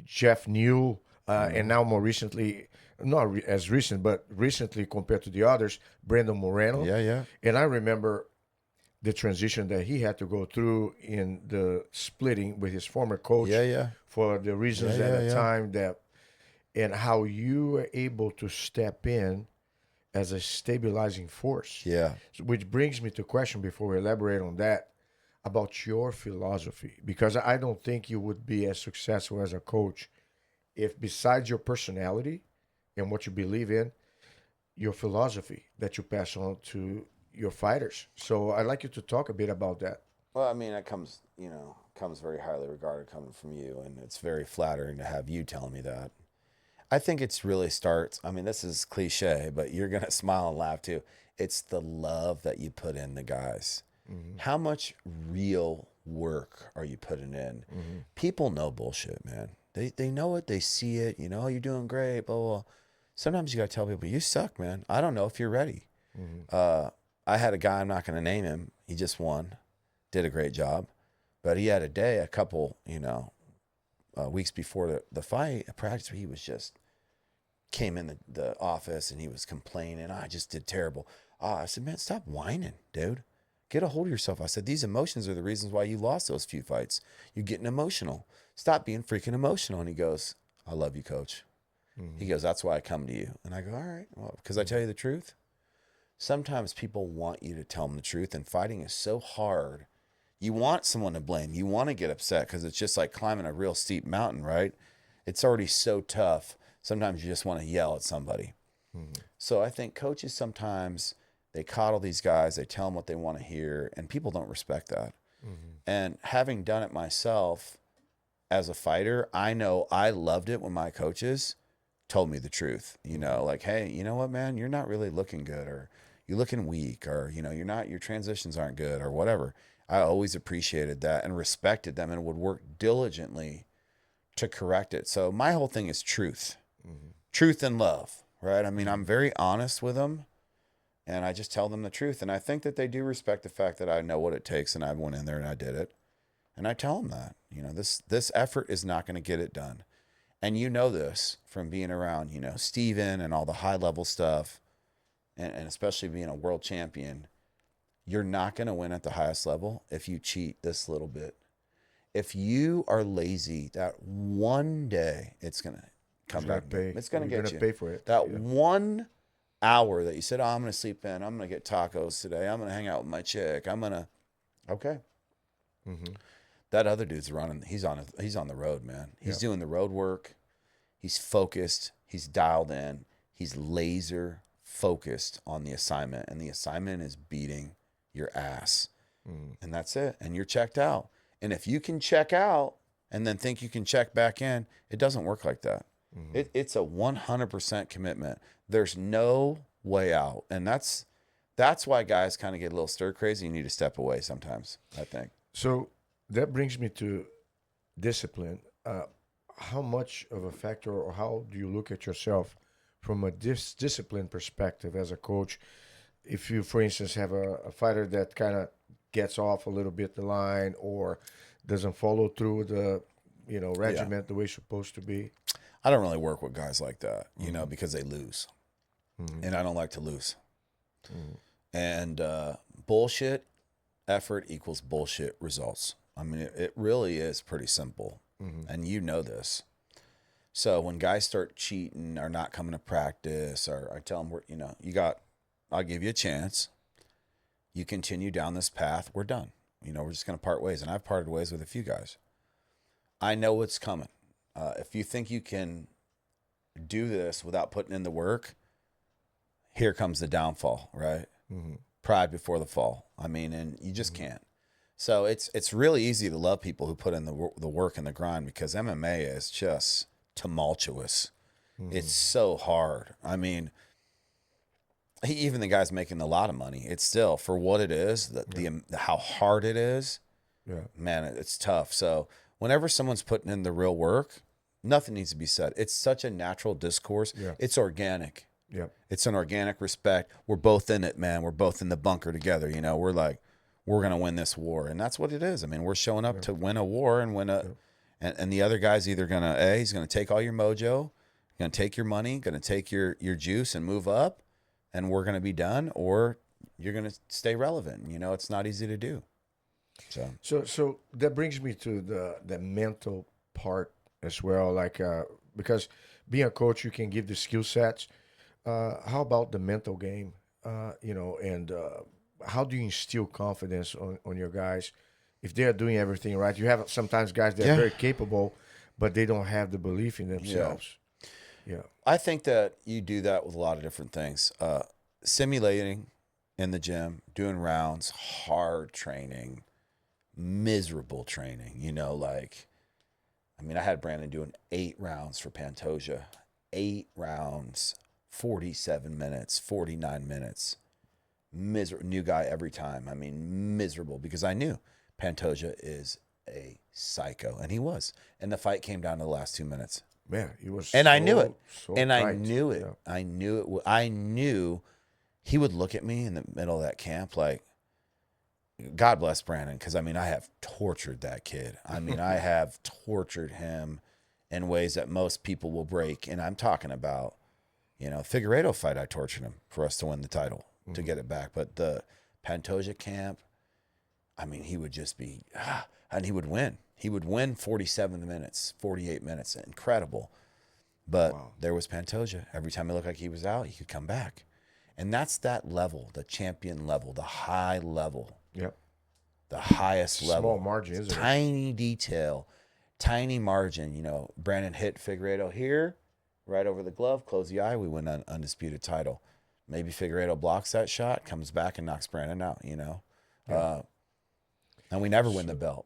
Jeff New, and now more recently, not as recent, but recently compared to the others, Brandon Moreno. Yeah, yeah. And I remember the transition that he had to go through in the splitting with his former Yeah, coach yeah. for the reasons at Yeah, the yeah. time that, and how you were able to step in as a stabilizing force. Yeah. Which brings me to a question before we elaborate on that about your philosophy, because I don't think you would be as successful as a coach if, besides your personality and what you believe in, your philosophy that you pass on to your fighters. So I'd like you to talk a bit about that. Well, I mean, it comes, comes very highly regarded coming from you, and it's very flattering to have you telling me that. I think it's really starts. I mean, this is cliche, but you're gonna smile and laugh too. It's the love that you put in the guys. Mm-hmm. How much real work are you putting in? Mm-hmm. People know bullshit, man. They know it. They see it. Oh, you're doing great. Blah, blah, blah. Sometimes you gotta tell people you suck, man. I don't know if you're ready. Mm-hmm. I had a guy. I'm not gonna name him. He just won, did a great job, but he had a couple, weeks before the fight, a practice where he was just came in the office and he was complaining. I just did terrible. I said, man, stop whining, dude. Get a hold of yourself. I said, these emotions are the reasons why you lost those few fights. You're getting emotional. Stop being freaking emotional. And he goes, I love you, coach. Mm-hmm. He goes, that's why I come to you. And I go, all right, well, because I tell you the truth. Sometimes people want you to tell them the truth, and fighting is so hard. You want someone to blame. You want to get upset because it's just like climbing a real steep mountain, right? It's already so tough. Sometimes you just want to yell at somebody. Mm-hmm. So I think coaches sometimes, they coddle these guys, they tell them what they want to hear, and people don't respect that. Mm-hmm. And having done it myself as a fighter, I know I loved it when my coaches told me the truth. Like, hey, you know what, man, you're not really looking good, or you're looking weak, or your transitions aren't good, or whatever. I always appreciated that and respected them and would work diligently to correct it. So my whole thing is truth. Mm-hmm. Truth and love, right? I mean, I'm very honest with them, and I just tell them the truth. And I think that they do respect the fact that I know what it takes, and I went in there and I did it. And I tell them that, this effort is not going to get it done. And this from being around, Steven and all the high level stuff, and especially being a world champion. You're not going to win at the highest level if you cheat this little bit. If you are lazy, that one day it's going to come back. It's going to get you. Pay for it. That 1 hour that you said, I'm going to sleep in. I'm going to get tacos today. I'm going to hang out with my chick. Okay. Mm-hmm. That other dude's running. He's on the road, man. He's doing the road work. He's focused. He's dialed in. He's laser focused on the assignment, and the assignment is beating your ass. And that's it. And you're checked out. And if you can check out and then think you can check back in, it doesn't work like that. It's a 100% commitment. There's no way out. And that's why guys kind of get a little stir crazy. You need to step away sometimes, I think. So that brings me to discipline. How much of a factor, or how do you look at yourself from a discipline perspective as a coach? If you, for instance, have a fighter that kind of gets off a little bit the line, or doesn't follow through the regiment the way it's supposed to be. I don't really work with guys like that, because they lose. Mm-hmm. And I don't like to lose. Mm-hmm. And bullshit effort equals bullshit results. I mean, it really is pretty simple. Mm-hmm. And this. So when guys start cheating or not coming to practice, or I tell them, I'll give you a chance. You continue down this path, we're done. We're just going to part ways. And I've parted ways with a few guys. I know what's coming. If you think you can do this without putting in the work, here comes the downfall, right? Mm-hmm. Pride before the fall. I mean, and you just can't. So it's really easy to love people who put in the work and the grind, because MMA is just tumultuous. Mm-hmm. It's so hard. I mean, even the guys making a lot of money, it's still, for what it is, how hard it is, man, it's tough. So whenever someone's putting in the real work, nothing needs to be said. It's such a natural discourse. Yeah. It's organic. Yeah. It's an organic respect. We're both in it, man. We're both in the bunker together. We're like, we're going to win this war. And that's what it is. I mean, we're showing up to win a war and win And the other guy's either he's gonna take all your mojo, gonna take your money, gonna take your juice and move up, and we're gonna be done, or you're gonna stay relevant. You know, it's not easy to do. So that brings me to the mental part as well. Like because being a coach, you can give the skill sets. How about the mental game? And how do you instill confidence on your guys if they are doing everything right? You have sometimes guys that are very capable, but they don't have the belief in themselves. Yeah. I think that you do that with a lot of different things. Simulating in the gym, doing rounds, hard training, miserable training. You know, like, I mean, I had Brandon doing 8 rounds for Pantoja. 8 rounds, 47 minutes, 49 minutes. New guy every time. I mean, miserable, because I knew Pantoja is a psycho, and he was. And the fight came down to the last 2 minutes. Man, he was, and I knew it, and tight. I knew it. Yeah. I knew it. I knew he would look at me in the middle of that camp like, God bless Brandon, because I mean, I have tortured that kid. I mean, I have tortured him in ways that most people will break. And I'm talking about, Figueiredo fight, I tortured him for us to win the title, to get it back. But the Pantoja camp, I mean, he would just be, and he would win. He would win 47 minutes, 48 minutes. Incredible. But there was Pantoja. Every time it looked like he was out, he could come back. And that's that level, the champion level, the high level. Yep. The highest level. Small margin, isn't it? Tiny detail, tiny margin. Brandon hit Figueiredo here, right over the glove, close the eye, we win an undisputed title. Maybe Figueiredo blocks that shot, comes back and knocks Brandon out, Yeah. And we never win the belt.